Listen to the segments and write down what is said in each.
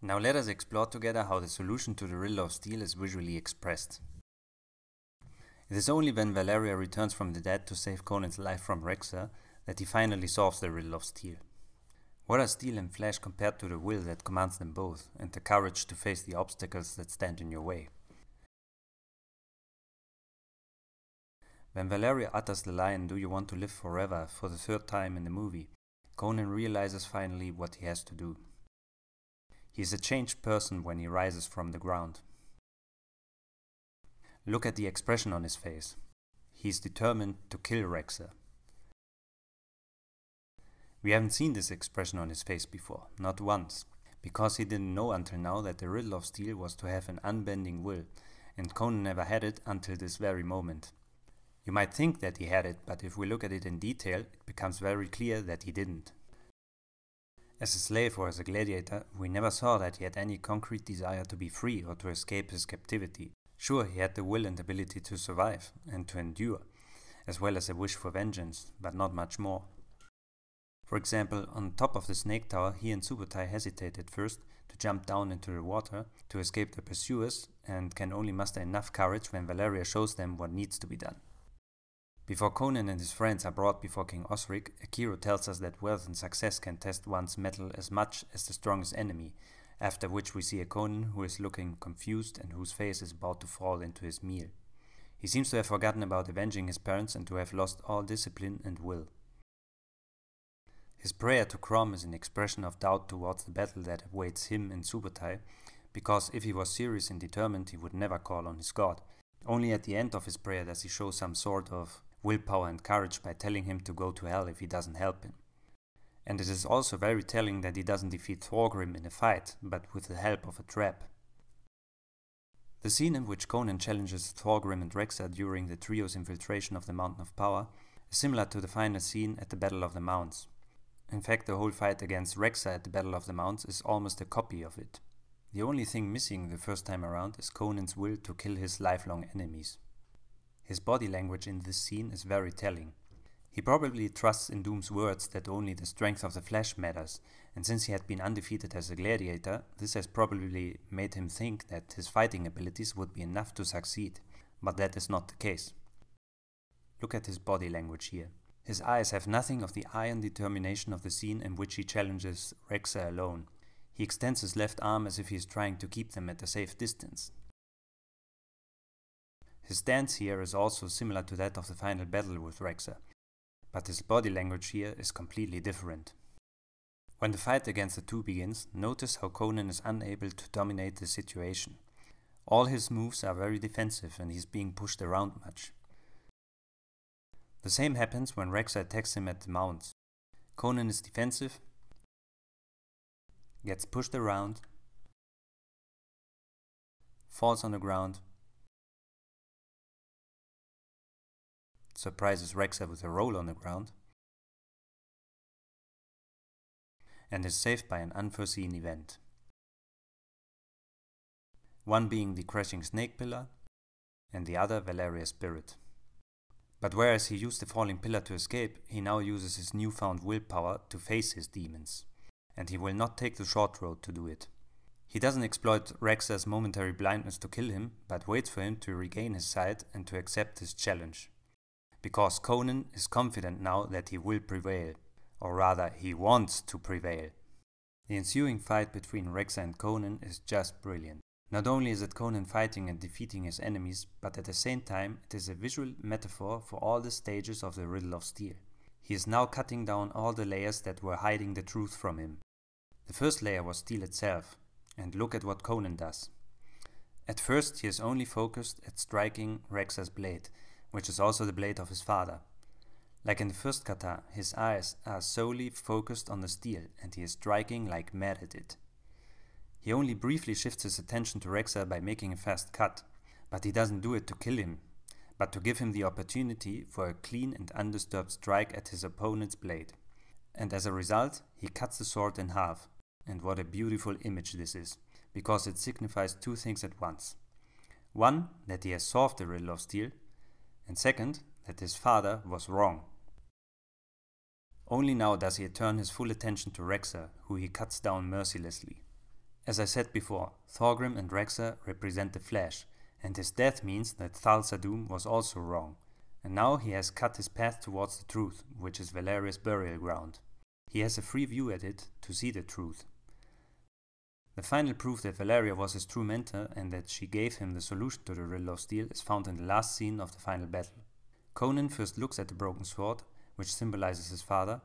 Now let us explore together how the solution to the Riddle of Steel is visually expressed. It is only when Valeria returns from the dead to save Conan's life from Rexxar that he finally solves the Riddle of Steel. What are steel and flesh compared to the will that commands them both, and the courage to face the obstacles that stand in your way? When Valeria utters the line, "Do you want to live forever?" for the third time in the movie, Conan realizes finally what he has to do. He is a changed person when he rises from the ground. Look at the expression on his face. He is determined to kill Rexxar. We haven't seen this expression on his face before, not once, because he didn't know until now that the Riddle of Steel was to have an unbending will, and Conan never had it until this very moment. You might think that he had it, but if we look at it in detail, it becomes very clear that he didn't. As a slave or as a gladiator, we never saw that he had any concrete desire to be free or to escape his captivity. Sure, he had the will and ability to survive and to endure, as well as a wish for vengeance, but not much more. For example, on top of the snake tower, he and Subotai hesitate at first to jump down into the water to escape the pursuers, and can only muster enough courage when Valeria shows them what needs to be done. Before Conan and his friends are brought before King Osric, Akiro tells us that wealth and success can test one's mettle as much as the strongest enemy, after which we see a Conan who is looking confused and whose face is about to fall into his meal. He seems to have forgotten about avenging his parents and to have lost all discipline and will. His prayer to Crom is an expression of doubt towards the battle that awaits him and Subotai, because if he was serious and determined, he would never call on his god. Only at the end of his prayer does he show some sort of willpower and courage by telling him to go to hell if he doesn't help him. And it is also very telling that he doesn't defeat Thorgrim in a fight, but with the help of a trap. The scene in which Conan challenges Thorgrim and Rexxar during the trio's infiltration of the Mountain of Power is similar to the final scene at the Battle of the Mounts. In fact, the whole fight against Rexxar at the Battle of the Mounts is almost a copy of it. The only thing missing the first time around is Conan's will to kill his lifelong enemies. His body language in this scene is very telling. He probably trusts in Doom's words that only the strength of the flesh matters, and since he had been undefeated as a gladiator, this has probably made him think that his fighting abilities would be enough to succeed, but that is not the case. Look at his body language here. His eyes have nothing of the iron determination of the scene in which he challenges Rexxar alone. He extends his left arm as if he is trying to keep them at a safe distance. His stance here is also similar to that of the final battle with Rexxar, but his body language here is completely different. When the fight against the two begins, notice how Conan is unable to dominate the situation. All his moves are very defensive and he is being pushed around much. The same happens when Rexxar attacks him at the mounts. Conan is defensive, gets pushed around, falls on the ground, surprises Rexxar with a roll on the ground, and is saved by an unforeseen event. One being the crashing snake pillar, and the other Valeria's spirit. But whereas he used the falling pillar to escape, he now uses his newfound willpower to face his demons, and he will not take the short road to do it. He doesn't exploit Rexxar's momentary blindness to kill him, but waits for him to regain his sight and to accept his challenge. Because Conan is confident now that he will prevail, or rather he wants to prevail. The ensuing fight between Rexxar and Conan is just brilliant. Not only is it Conan fighting and defeating his enemies, but at the same time it is a visual metaphor for all the stages of the Riddle of Steel. He is now cutting down all the layers that were hiding the truth from him. The first layer was steel itself, and look at what Conan does. At first he is only focused at striking Rexxar's blade, which is also the blade of his father. Like in the first kata, his eyes are solely focused on the steel and he is striking like mad at it. He only briefly shifts his attention to Rexxar by making a fast cut, but he doesn't do it to kill him, but to give him the opportunity for a clean and undisturbed strike at his opponent's blade. And as a result, he cuts the sword in half. And what a beautiful image this is, because it signifies two things at once. One, that he has solved the Riddle of Steel, and second, that his father was wrong. Only now does he turn his full attention to Rexxar, who he cuts down mercilessly. As I said before, Thorgrim and Rexxar represent the flesh, and his death means that Thal Sadum was also wrong, and now he has cut his path towards the truth, which is Valeria's burial ground. He has a free view at it to see the truth. The final proof that Valeria was his true mentor and that she gave him the solution to the Riddle of Steel is found in the last scene of the final battle. Conan first looks at the broken sword, which symbolizes his father,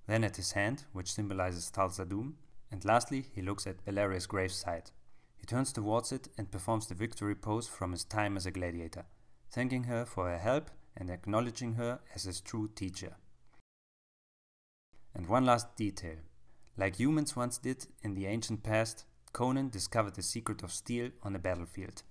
then at his hand, which symbolizes Thal Sadum, and lastly he looks at Valeria's graveside. He turns towards it and performs the victory pose from his time as a gladiator, thanking her for her help and acknowledging her as his true teacher. And one last detail. Like humans once did in the ancient past, Conan discovered the secret of steel on a battlefield.